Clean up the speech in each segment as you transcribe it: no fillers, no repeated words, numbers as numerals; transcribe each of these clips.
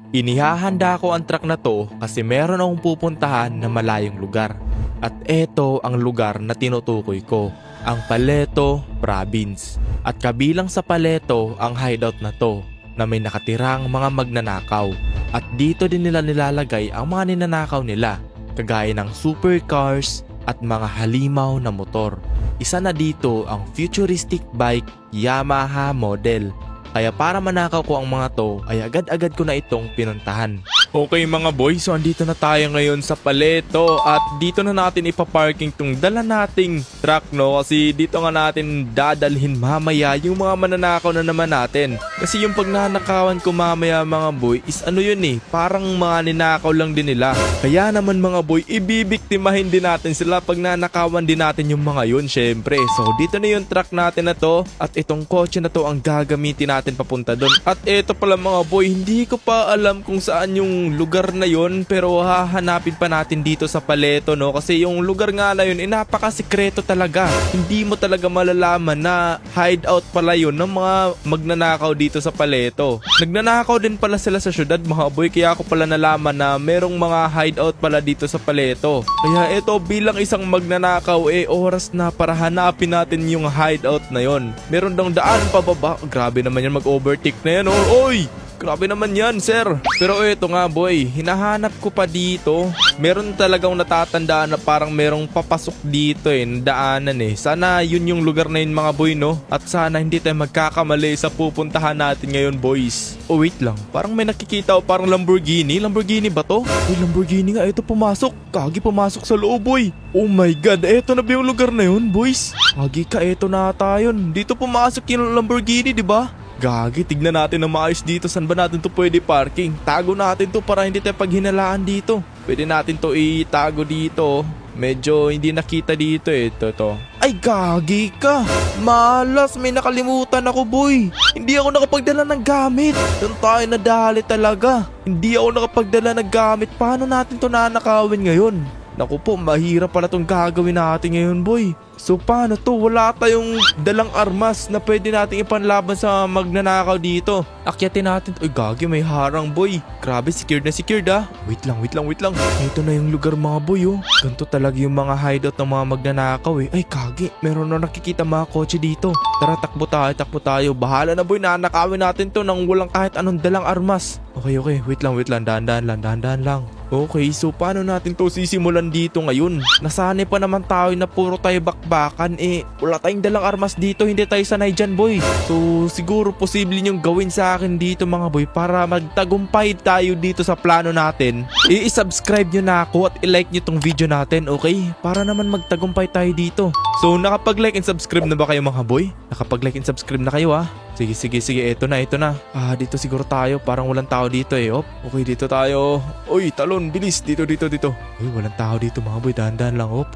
Inihahanda ko ang truck na to kasi meron akong pupuntahan na malayong lugar. At eto ang lugar na tinutukoy ko, ang Paleto Province. At kabilang sa Paleto ang hideout na to na may nakatirang mga magnanakaw. At dito din nila nilalagay ang mga ninanakaw nila, kagaya ng supercars at mga halimaw na motor. Isa na dito ang futuristic bike Yamaha model. Kaya para manakaw ko ang mga to ay agad-agad ko na itong pinuntahan. Okay mga boys, so andito na tayo ngayon sa Paleto at dito na natin ipaparking tong dala nating truck, no? Kasi dito nga natin dadalhin mamaya yung mga mananakaw na naman natin. Kasi yung pagnanakawan ko mamaya mga boy is ano yun parang mga ninakaw lang din nila. Kaya naman mga boy, ibibiktimahin din natin sila pag nanakawan din natin yung mga yun syempre. So dito na yung truck natin na to at itong kotse na to ang gagamitin natin papunta doon. At eto pala mga boy, hindi ko pa alam kung saan yung lugar na yon, pero hahanapin pa natin dito sa Paleto, no? Kasi yung lugar nga na yun napakasikreto talaga. Hindi mo talaga malalaman na hideout pala yun ng mga magnanakaw dito sa Paleto. Nagnanakaw din pala sila sa syudad mga boy, kaya ako pala nalaman na merong mga hideout pala dito sa Paleto. Kaya eto, bilang isang magnanakaw oras na para hanapin natin yung hideout na yon. Meron dang daan pababa. Grabe naman yan, mag-overtake na yan, oh. Oy! Grabe naman yan, sir. Pero eto nga boy, hinahanap ko pa dito. Meron talagang natatandaan na parang merong papasok dito na daanan Sana yun yung lugar na yun mga boy, no? At sana hindi tayo magkakamali sa pupuntahan natin ngayon boys. Oh wait lang, parang may nakikita o parang Lamborghini. Lamborghini ba to? Uy, Lamborghini nga, eto pumasok. Kagi pumasok sa loob boy. Oh my god, eto na ba yung lugar na yun boys? Kagi ka, eto na tayo. Dito pumasok yung Lamborghini, di ba? Gagi, tignan natin na maayos dito. Saan ba natin to pwede parking? Tago natin to para hindi tayo paghinalaan dito. Pwede natin to itago dito. Medyo hindi nakita dito Ito. Ay gagi ka. Malas, may nakalimutan ako boy. Hindi ako nakapagdala ng gamit. Doon tayo nadali talaga. Hindi ako nakapagdala ng gamit. Paano natin to nanakawin ngayon? Naku po, mahirap pala tong gagawin natin ngayon boy. So paano to? Wala tayong dalang armas na pwede nating ipanlaban sa magnanakaw dito. Akyatin natin. Uy gagi, may harang boy. Grabe, secured na secured Wait lang. Ito na yung lugar mga boy Ganito talaga yung mga hideout ng mga magnanakaw Ay gagi, meron na nakikita mga kotse dito. Tara, takbo tayo. Bahala na boy, nanakawin natin to nang walang kahit anong dalang armas. Okay, wait lang. Dahan-dahan lang. Okay, so paano natin to sisimulan dito ngayon? Nasanay pa naman tayo na puro tayo bakbakan wala tayong dalang armas dito, hindi tayo sanay dyan boy. So siguro posible nyong gawin sa akin dito mga boy para magtagumpay tayo dito sa plano natin. I-subscribe nyo na ako at i-like nyo tong video natin, okay? Para naman magtagumpay tayo dito. So nakapag-like and subscribe na ba kayo mga boy? Nakapag-like and subscribe na kayo Sige, eto na. Dito siguro tayo, parang walang tao dito Okay, dito tayo. Uy, talon, bilis, dito. Uy, walang tao dito mga boy, dahan-dahan lang. Hop.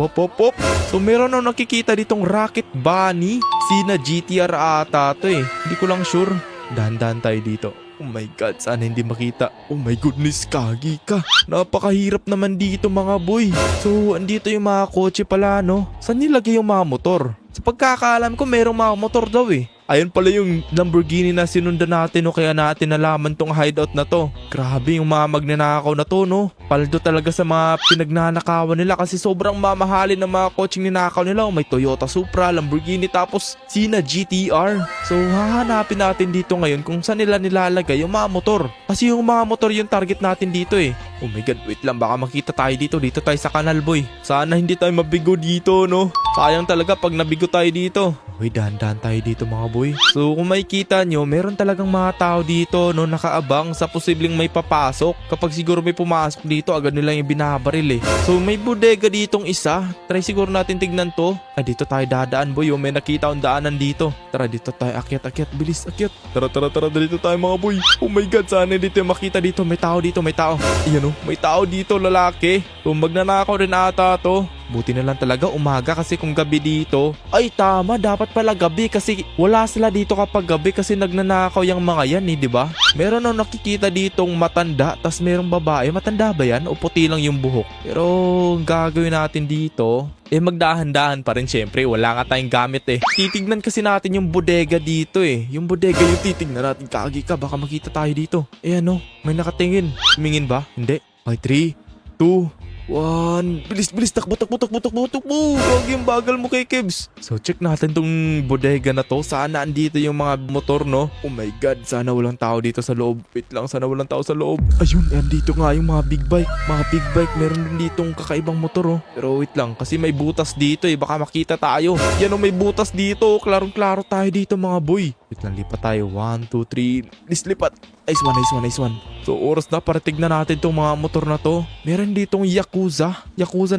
So meron na nakikita ditong Rocket Bunny. Sina GTR ata to Hindi ko lang sure. Dahan-dahan tayo dito. Oh my god, sana hindi makita. Oh my goodness, kagi ka. Napakahirap naman dito mga boy. So, andito yung mga kotse pala, no? Saan nilagay yung mga motor? Sa pagkakaalam ko, merong mga motor daw Ayun pala yung Lamborghini na sinundan natin kaya natin nalaman tong hideout na to. Grabe yung mga magnanakaw na to, no? Paldo talaga sa mga pinagnanakawan nila kasi sobrang mamahalin ng mga kotseng ninakaw nila. May Toyota Supra, Lamborghini, tapos Sina GTR. So hahanapin natin dito ngayon kung saan nila nilalagay yung mga motor. Kasi yung mga motor yung target natin dito Oh my god, wait lang, baka makita tayo dito. Dito tayo sa kanal boy. Sana hindi tayo mabigo dito, no? Sayang talaga pag nabigo tayo dito. Uy, dahan-dahan tayo dito mga boy. So kung makikita nyo, meron talagang mga tao dito nakaabang sa posibleng may papasok. Kapag siguro may pumasok dito, agad nilang yung binabaril So may bodega ditong isa. Try siguro natin tignan to. Dito tayo dadaan boy. May nakita akong daanan dito. Tara, dito tayo akyat. Bilis, akyat. Tara, dito tayo mga boy. Oh my god, sana dito yung makita dito. May tao dito, may tao. Ayan may tao dito, lalaki. So magnanakaw rin ata to. Buti na lang talaga umaga kasi kung gabi dito. Ay tama, dapat pala gabi kasi wala sila dito kapag gabi kasi nagnanakaw yung mga yan di ba? Meron nakikita ditong matanda tas merong babae. Matanda ba yan o puti lang yung buhok? Pero gagawin natin dito, magdahan-dahan pa rin syempre. Wala nga tayong gamit eh. Titignan kasi natin yung bodega dito eh. Yung bodega yung titignan natin. Kagi ka, baka makita tayo dito. Ano, may nakatingin. Tumingin ba? Hindi. Okay, 3, 2, 1. Bilis, takbo. Gagi yung bagal mo kay Kebs. So check natin tong bodega na to. Sana andito yung mga motor, no? Oh my god, sana walang tao dito sa loob. Wait lang, sana walang tao sa loob. Ayun, andito nga yung mga big bike. Meron din ditong kakaibang motor, oh. Pero wait lang, kasi may butas dito eh. Baka makita tayo. Yan, oh, may butas dito. Klarong-klaro tayo dito, mga boy. Wait lang, lipat tayo. 1, 2, 3. Please, lipat. Nice one. So oras na para tignan natin tong mga motor na to. Meron ditong Yakuza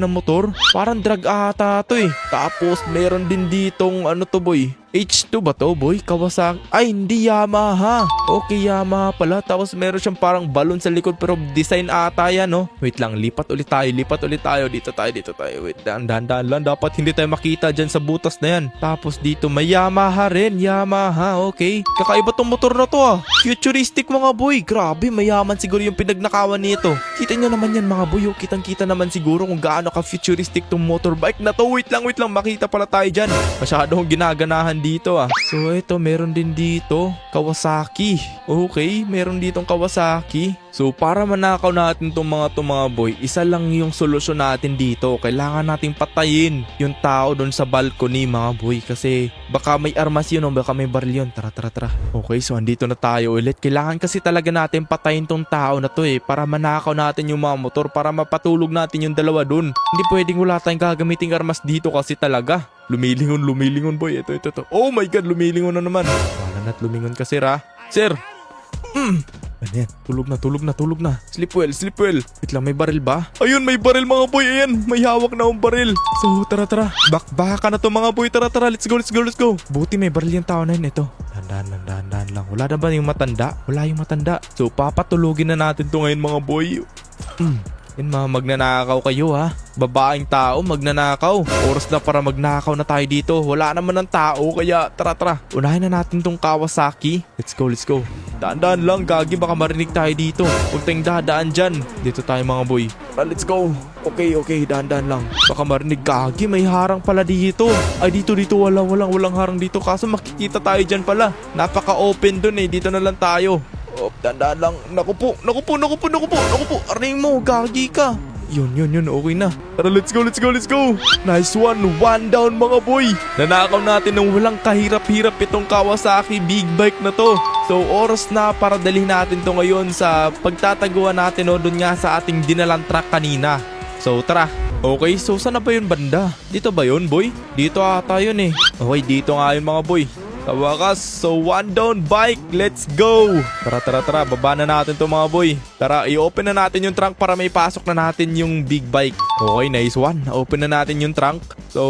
na motor. Parang drag ata to eh. Tapos meron din ditong ano to boy, H2 ba to boy? Kawasaki. Ay hindi, Yamaha. Okay, Yamaha pala. Tapos meron siyang parang balon sa likod pero design ata yan, no? Wait lang, lipat ulit tayo. Dito tayo. Wait, dahan lang. Dapat hindi tayo makita dyan sa butas na yan. Tapos dito may Yamaha rin. Yamaha, okay. Kakaiba tong motor na to ah. Futuristic mga boy. Grabe, mayaman siguro yung pinagnakawan nito. Kita nyo naman yan mga boy. Kitang-kita naman siguro kung gaano ka futuristic tong motorbike na to. Wait lang. Makita pala tayo dyan. Masyadong ginaganahan dito ah. So ito, meron din dito Kawasaki. Okay, meron ditong Kawasaki. So para manakaw natin tong mga boy, isa lang yung solusyon natin dito. Kailangan nating patayin yung tao doon sa balcony mga boy. Kasi baka may armas yun o baka may baril yun. Tara. Okay, so andito na tayo ulit. Kailangan kasi talaga natin patayin tong tao na to eh. Para manakaw natin yung mga motor. Para mapatulog natin yung dalawa doon. Hindi pwedeng wala tayong gagamiting armas dito kasi talaga. Lumilingon boy. Ito. Oh my god, lumilingon na naman. Wala na't lumingon kasi Sir! Ano yan? Tulog na. Sleep well. Wait lang, may baril ba? Ayun, may baril mga boy. Ayan, may hawak na akong baril. So, tara. Baka na to mga boy. Tara. Let's go. Buti may baril yung tao na yun. Ito. Dahan lang. Wala na ba yung matanda? Wala yung matanda. So, papatulugin na natin to ngayon mga boy. Yan mga magnanakaw kayo ha. Babaeng tao magnanakaw. Oras na para magnakaw na tayo dito. Wala naman ng tao kaya tara. Unahin na natin tong Kawasaki. Let's go. Daan lang gagi, baka marinig tayo dito. Huwag tayong dadaan dyan. Dito tayo mga boy. Let's go. Okay, daan lang. Baka marinig gagi, may harang pala dito. Ay dito walang harang dito. Kaso makikita tayo dyan pala. Napaka-open dun eh. Dito na lang tayo. Dandaan lang. Naku po. Arning mo, gagi ka. Yun. Okay na. Tara, let's go. Nice one down mga boy. Nanakaw natin ng walang kahirap-hirap itong Kawasaki big bike na to. So, oras na para dalhin natin to ngayon sa pagtataguan natin doon nga sa ating dinalang truck kanina. So, tara. Okay, so saan na ba yun banda? Dito ba yun, boy? Dito ata yun eh. Okay, dito nga yun mga boy. Tawakas, so one down bike, let's go! Tara, baba na natin to mga boy. Tara, i-open na natin yung trunk para may pasok na natin yung big bike. Okay, nice one. Open na natin yung trunk. So,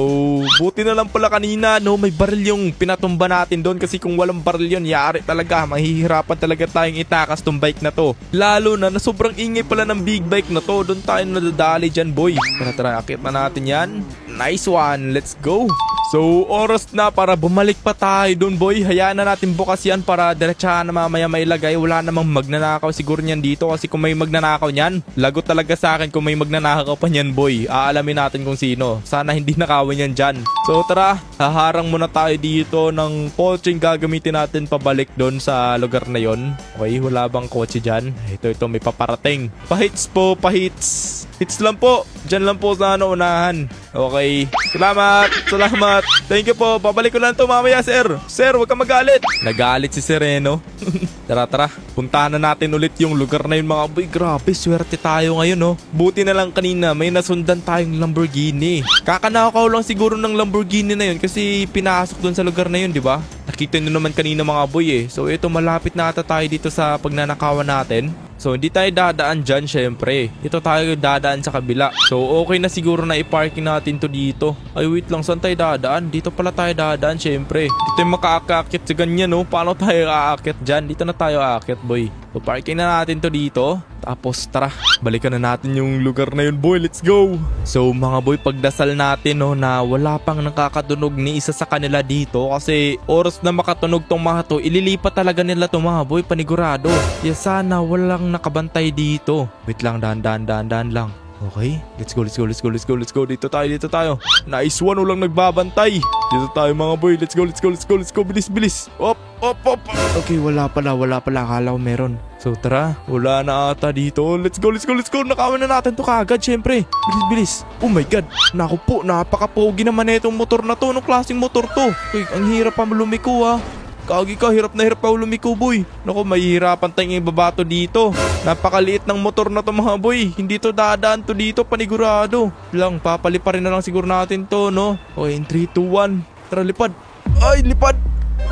buti na lang pala kanina, no? May baril yung pinatumba natin doon kasi kung walang baril yun, yari talaga. Mahihirapan talaga tayong itakas tong bike na to. Lalo na sobrang ingay pala ng big bike na to. Doon tayo nadadali dyan, boy. Tara, akit na natin yan. Nice one, let's go! So, oras na para bumalik pa tayo dun boy. Hayaan na natin bukas yan para diretsahan na mamaya mailagay. Wala namang magnanakaw siguro niyan dito kasi kung may magnanakaw niyan, lagot talaga sa akin kung may magnanakaw pa niyan boy. Aalamin natin kung sino. Sana hindi nakawin yan dyan. So tara, haharang muna tayo dito ng coaching gagamitin natin pabalik doon sa lugar na yon. Okay, wala bang kotse dyan? Ito may paparating. Pahits po. Hits lang po. Dyan lang po sa unahan. Okay. Salamat. Thank you po. Babalik ko lang to mamaya, sir. Sir, huwag ka magalit. Nagalit si Sereno. Tara. Puntahan na natin ulit yung lugar na yun mga boy. Grabe, swerte tayo ngayon, no? Buti na lang kanina may nasundan tayong Lamborghini. Kakanakaw lang siguro ng Lamborghini na yun kasi pinasok dun sa lugar na yun, di ba? Nakita nyo naman kanina mga boy eh. So ito, malapit na ata tayo dito sa pagnanakawan natin. So hindi tayo dadaan dyan syempre. Dito tayo dadaan sa kabila. So okay na siguro na i-parking natin to dito. Ay wait lang, saan tayo dadaan? Dito pala tayo dadaan syempre. Dito yung makaakit sa ganyan, no? Paano tayo aakit dyan? Dito na tayo aakit boy. So parking na natin to dito. Tapos tara, balikan na natin yung lugar na yun boy. Let's go! So mga boy, pagdasal natin no, na wala pang nakakatunog ni isa sa kanila dito. Kasi oras na makatunog tong mga to, ililipat talaga nila to mga boy, panigurado. Kaya sana walang nakabantay dito. Wait lang, dahan lang. Okay, let's go, let's go, let's go, let's go, let's go. Dito tayo, dito tayo. Nice one, walang nagbabantay. Dito tayo mga boy, let's go, let's go, let's go, let's go. Bilis, bilis. Op, op, op. Okay, wala pala. Akala ko meron. So tara, wala na ata dito. Let's go, let's go, let's go. Nakawan na natin to kagad, syempre. Bilis, bilis. Oh my god. Naku po, napaka-pogi naman itong motor na to. Anong klaseng motor to? Uy, ang hirap pa lumiko ah. Kagi ka, hirap na hirap pa lumiko boy. Naku, mahihirapan tayong ibabato dito. Napakaliit ng motor na to mga boy. Hindi to dadaan to dito, panigurado. Lang, papaliparin na lang siguro natin to, no? Okay, in 3, 2, 1. Tara, lipad. Ay, lipad.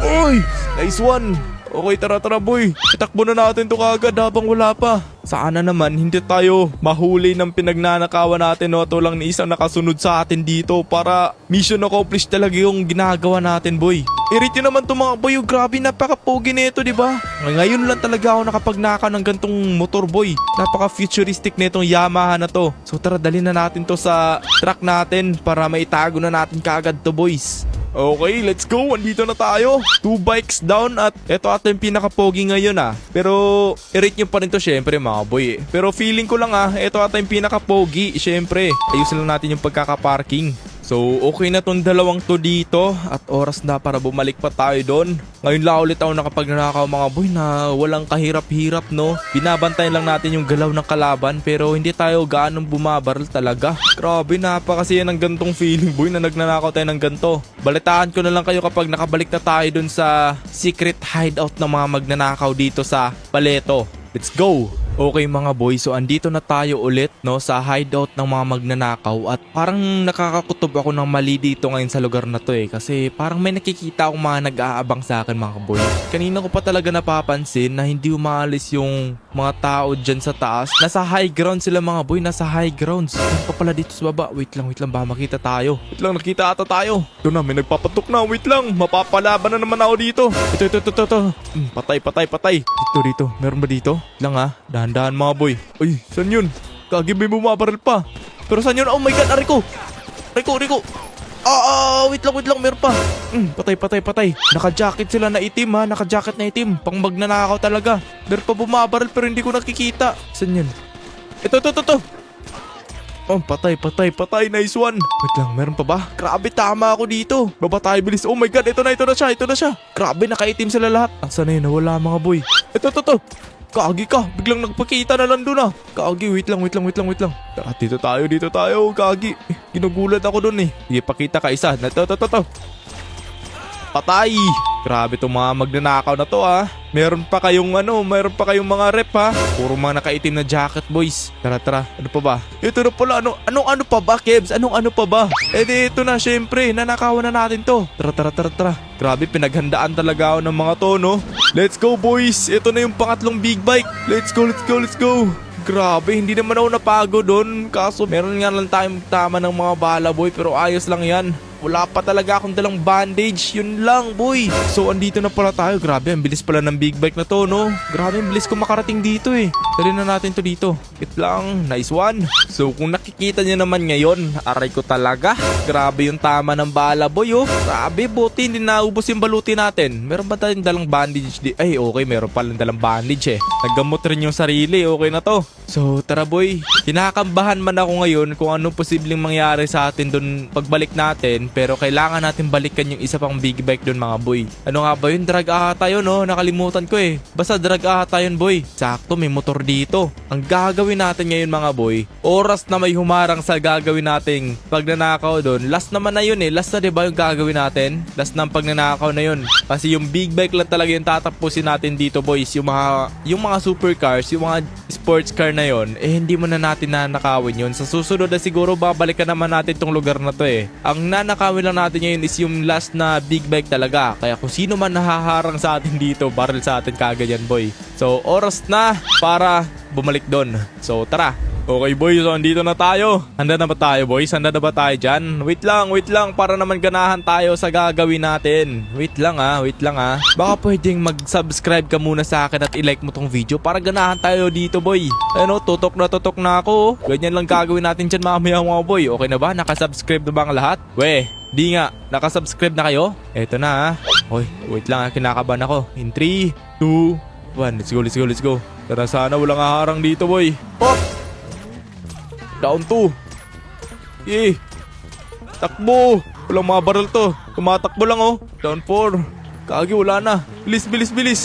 Uy, nice one. Okay, tara boy. Itakbo na natin to kagad habang wala pa. Sana naman hindi tayo mahuli ng pinagnanakawan natin, no? Ito lang ni isang nakasunod sa atin dito para mission accomplished talaga yung ginagawa natin, boy. I-rate nyo naman to mga boy. Grabe, napaka-pogi na ito, diba? Ngayon lang talaga ako nakapagnakaw ng gantong motor, boy. Napaka-futuristic na itong Yamaha na to. So tara, dalhin na natin to sa truck natin para maitago na natin kagad to, boys. Okay, let's go. Andito na tayo. 2 bikes down at eto ata yung pinaka-pogi ngayon ah. Pero i-rate nyo pa rin to syempre mga boy. Pero feeling ko lang ah, eto ata yung pinaka-pogi. Syempre, ayusin lang natin yung pagkaka-parking. So okay na tong dalawang to dito at oras na para bumalik pa tayo doon. Ngayon lang ulit ako nakapagnanakaw mga boy na walang kahirap-hirap, no. Binabantayan lang natin yung galaw ng kalaban pero hindi tayo gaanong bumabaril talaga. Grabe, napakasaya ng gantong feeling boy na nagnanakaw tayo ng ganto. Balitaan ko na lang kayo kapag nakabalik na tayo doon sa secret hideout ng mga magnanakaw dito sa Paleto. Let's go! Okay mga boy, so andito na tayo ulit, no, sa hideout ng mga magnanakaw at parang nakakakutob ako ng mali dito ngayon sa lugar na to kasi parang may nakikita akong mga nag-aabang sa akin mga boy. Kanina ko pa talaga napapansin na hindi umalis yung mga tao dyan sa taas. Nasa high ground sila mga boy, nasa high grounds. Ano pa pala dito sa baba? Wait lang, ba makita tayo? Wait lang, nakita ata tayo. Ito na, may nagpapatok na. Wait lang, mapapalaban na naman ako dito. Ito. Patay. Dito. Meron ba dito? Wait lang ah, dahan-dahan mga boy. Uy, saan yun? Kagi may bumabaril pa. Pero saan yun? Oh my god, Rico. Wait lang, meron pa. Patay. Naka-jacket sila na itim ha, naka-jacket na itim. Pang magnanakaw talaga. Meron pa bumabaril pero hindi ko nakikita. Saan yun? Ito. Oh, patay. Nice one. Wait lang, meron pa ba? Grabe, tama ako dito. Baba tayo, bilis. Oh my god, ito na siya. Grabe, nakaitim sila lahat. Asa na yun? Nawala mga boy. Ito. Kagi ka, biglang nagpakita na lang doon ah. Kagi, wait lang. Tara, dito tayo, Kagi. Ginugulat ako doon eh. Sige, pakita ka isa. Ito. Patay. Grabe itong mga magnanakaw na to ah. Meron pa kayong mga rep ha. Puro mga nakaitim na jacket boys. Tara. Ano pa ba? Ito na pala. Ano pa ba, Kebs? Ano pa ba? Ito na, syempre. Nanakawan na natin to. Tara. Grabe, pinaghandaan talaga ako ng mga to, no? Let's go, boys. Ito na yung pangatlong big bike. Let's go. Grabe, hindi naman ako napagod doon. Kaso meron nga lang tayong tama ng mga bala, boy. Pero ayos lang yan. Wala pa talaga akong dalang bandage. Yun lang, boy. So, andito na pala tayo. Grabe, ang bilis pala ng big bike na to, no? Grabe, ang bilis ko makarating dito eh. Dali na natin to dito. Wait lang. Nice one. So, kung nakikita niyo naman ngayon, aray ko talaga. Grabe yung tama ng bala, boy, oh. Grabe, buti hindi naubos yung baluti natin. Meron ba tayong dalang bandage? Ay, okay. Meron palang dalang bandage eh. Naggamot rin yung sarili. Okay na to. So, tara, boy. Kinakambahan man ako ngayon kung anong posibleng mangyari sa atin dun pagbalik natin. Pero kailangan natin balikan yung isa pang big bike doon mga boy. Ano nga ba yun? Drag ata yun, no? Nakalimutan ko eh. Basta drag ata yun, boy. Sakto, may motor dito. Ang gagawin natin ngayon mga boy, oras na may humarang sa gagawin nating pagnanakaw doon. Last naman na yun eh. Last na diba yung gagawin natin? Last na pagnanakaw na yun. Kasi yung big bike lang talaga yung tatapusin natin dito, boys. Yung mga supercars, yung mga sports car na yun, eh hindi mo na natin nanakawin yun. Sa susunod na siguro babalikan naman natin tong lugar na to eh. Ang nanakawin lang natin ngayon is yung last na big bike talaga. Kaya kung sino man nahaharang sa atin dito, barrel sa atin kagad yan, boy. So oras na para bumalik doon. So tara. Okay boys, so andito na tayo. Handa na ba tayo boys? Handa na ba tayo dyan? Wait lang para naman ganahan tayo sa gagawin natin. Wait lang ah. Baka pwedeng mag-subscribe ka muna sa akin at i-like mo tong video para ganahan tayo dito boy. Ano, tutok na ako. Ganyan lang gagawin natin dyan mamaya mga boy. Okay na ba? Nakasubscribe na ba ang lahat? Di nga. Nakasubscribe na kayo? Eto na ah. Hoy, wait lang ah. Kinakabahan ako. In 3, 2, 1. Let's go. Tara, sana walang haharang dito boy. Pop! Down 2. Eh. Takbo. Walang mga barrel to. Tumatakbo lang oh. Down 4. Kagi, wala na. Bilis, bilis, bilis.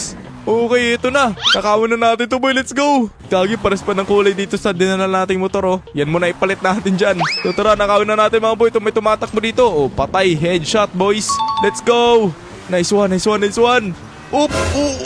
Okay, ito na. Kakawin na natin to boy. Let's go. Kagi, pares pa ng kulay dito sa dinala nating motor oh. Yan muna ipalit natin dyan. So tara, nakawin na natin mga boy. May tumatakbo dito. Oh, patay. Headshot boys. Let's go. Nice one, nice one, nice one. Oop,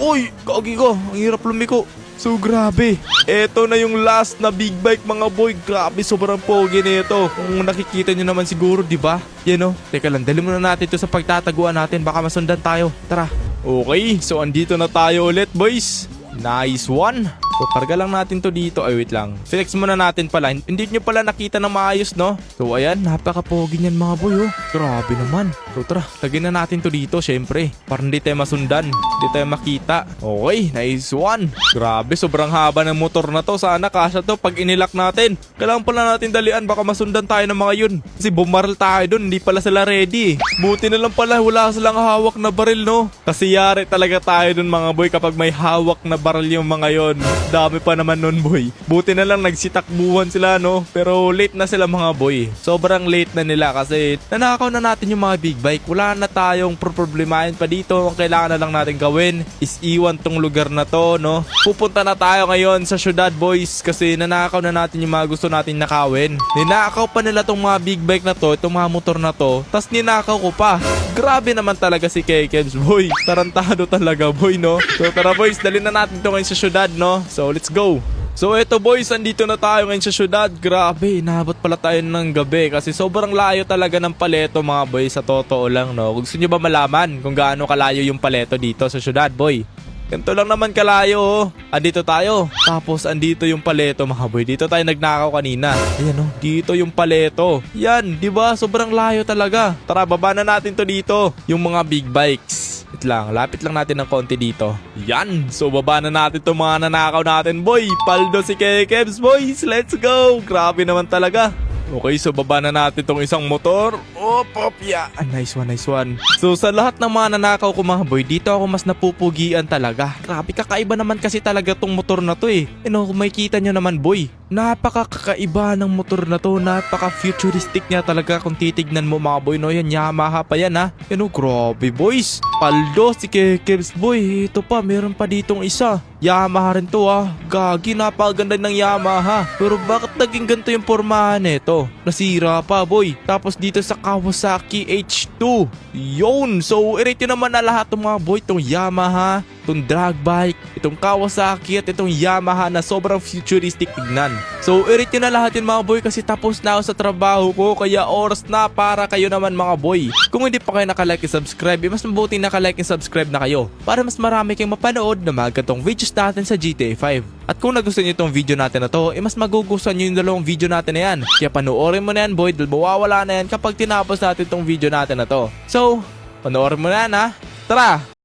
uy. Kagi ko. Ang hirap lumiko. So grabe. Ito na yung last na big bike mga boy. Grabe, sobrang pogi nito. Kung nakikita nyo naman siguro, di ba? Yan oh. Teka lang, dali muna natin ito sa pagtataguan natin. Baka masundan tayo. Tara. Okay, so andito na tayo ulit boys. Nice one. So karga lang natin to dito. Ay wait lang, flex muna natin pala. Hindi nyo pala nakita ng maayos no. So ayan, napaka-pogi niyan mga boy oh. Grabe naman. So tara, lagyan na natin to dito syempre. Para hindi tayo masundan, hindi tayo makita. Okay, nice one. Grabe, sobrang haba ng motor na to. Sana kasya to pag inilak natin. Kailangan pala natin dalian, baka masundan tayo ng mga yun. Kasi bumaril tayo dun, hindi pala sila ready. Buti na lang pala wala silang hawak na baril no. Kasi yari talaga tayo dun mga boy kapag may hawak na baril yung mga yon. Dami pa naman nun boy. Buti na lang nagsitakbuhan sila no. Pero late na sila mga boy. Sobrang late na nila kasi nanakaw na natin yung mga big bike. Wala na tayong problemahin pa dito. Ang kailangan na lang natin gawin is iwan tong lugar na to no. Pupunta na tayo ngayon sa syudad boys. Kasi nanakaw na natin yung mga gusto natin nakawin. Ninakaw pa nila tong mga big bike na to. Itong mga motor na to. Tas ninakaw ko pa. Grabe naman talaga si Kekebs boy. Tarantado talaga boy no. So tara boys, dali na natin ito ngayon sa syudad no. So let's go. So eto boys, andito na tayo ngayon sa syudad. Grabe, inaabot pala tayo ng gabi kasi sobrang layo talaga ng Paleto mga boy, sa totoo lang no. Gusto nyo ba malaman kung gaano kalayo yung Paleto dito sa syudad boy? Ganito lang naman kalayo oh. Andito tayo. Tapos andito yung Paleto mga boy. Dito tayo nagnakaw kanina. Ayan oh, dito yung Paleto. Yan, di ba? Sobrang layo talaga. Tara, baba na natin to dito. Yung mga big bikes. Wait lang, lapit lang natin ng konti dito. Yan, so baba na natin itong mga nanakaw natin boy. Paldo si Kekebs boys, let's go. Grabe naman talaga. Okay, so baba na natin itong isang motor. Op, yeah. Nice one, nice one. So sa lahat ng mga nanakaw ko mga boy, dito ako mas napupugian talaga. Grabe, kakaiba naman kasi talaga tong motor na to eh. Kung makikita nyo naman boy, napaka-kakaiba ng motor na to. Napaka-futuristic niya talaga kung titignan mo mga boy no. Yan, Yamaha pa yan ha. Grabe boys. Paldo si Kekebs boy. Ito pa, meron pa ditong isa. Yamaha rin to ha. Gagi, napakaganda ng Yamaha. Pero bakit naging ganito yung pormahan nito? Nasira pa boy. Tapos dito sa Kawasaki H2. Yun. So i-rate nyo naman na lahat ng mga boy. Itong Yamaha, itong drag bike, itong Kawasaki at itong Yamaha na sobrang futuristic tignan. So i-rate nyo na lahat yun mga boy kasi tapos na ako sa trabaho ko. Kaya oras na para kayo naman mga boy. Kung hindi pa kayo nakalike and subscribe, mas mabuti nakalike and subscribe na kayo para mas marami kayong mapanood na mga gantong videos natin sa GTA 5. At kung nagustuhan nyo itong video natin na to, mas magugustuhan nyo yung dalawang video natin na yan. Kaya panoorin mo na yan boy, dahil mawawala na yan kapag tinapos natin itong video natin na to. So, panoorin mo na yan ha. Tara!